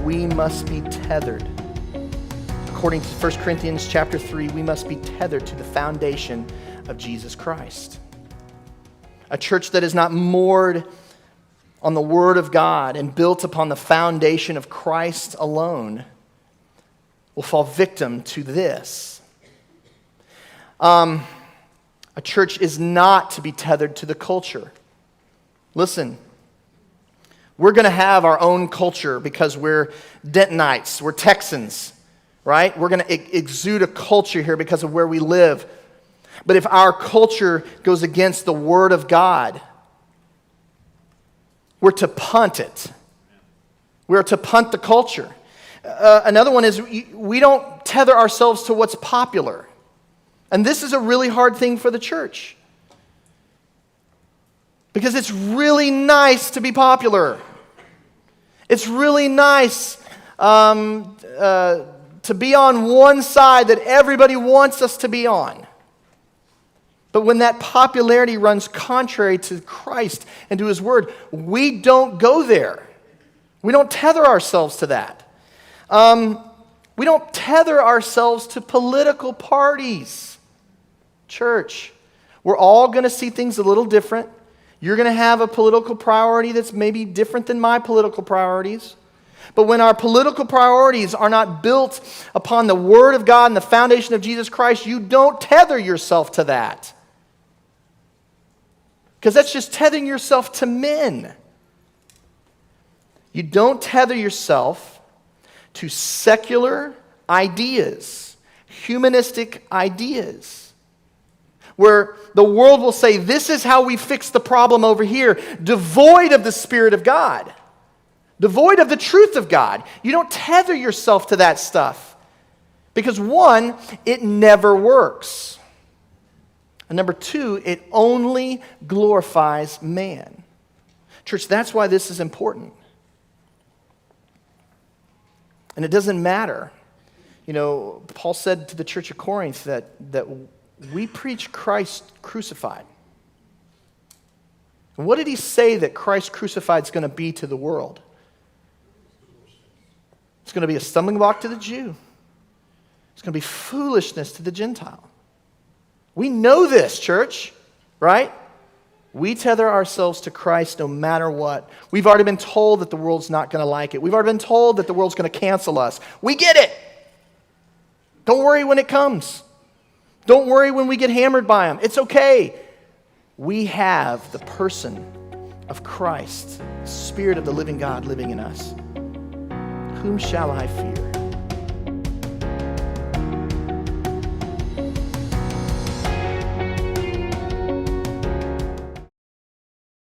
We must be tethered. According to 1 Corinthians chapter 3, we must be tethered to the foundation of Jesus Christ. A church that is not moored on the Word of God and built upon the foundation of Christ alone will fall victim to this. A church is not to be tethered to the culture. Listen, we're going to have our own culture because we're Dentonites, we're Texans, right? We're going to exude a culture here because of where we live. But if our culture goes against the Word of God, we're to punt it. We're to punt the culture. Another one is we don't tether ourselves to what's popular. And this is a really hard thing for the church. Because it's really nice to be popular. It's really nice to be on one side that everybody wants us to be on. But when that popularity runs contrary to Christ and to His Word, we don't go there. We don't tether ourselves to that. We don't tether ourselves to political parties. Church, we're all going to see things a little different. You're going to have a political priority that's maybe different than my political priorities. But when our political priorities are not built upon the Word of God and the foundation of Jesus Christ, you don't tether yourself to that. Because that's just tethering yourself to men. You don't tether yourself to secular ideas, humanistic ideas, where the world will say, this is how we fix the problem over here, devoid of the Spirit of God, devoid of the truth of God. You don't tether yourself to that stuff. Because one, it never works. And number two, it only glorifies man. Church, that's why this is important. And it doesn't matter. You know, Paul said to the church of Corinth that we preach Christ crucified. And what did he say that Christ crucified is going to be to the world? It's going to be a stumbling block to the Jew. It's going to be foolishness to the Gentile. We know this, church, right? We tether ourselves to Christ no matter what. We've already been told that the world's not going to like it. We've already been told that the world's going to cancel us. We get it. Don't worry when it comes. Don't worry when we get hammered by them. It's okay. We have the person of Christ, the Spirit of the living God living in us. Whom shall I fear?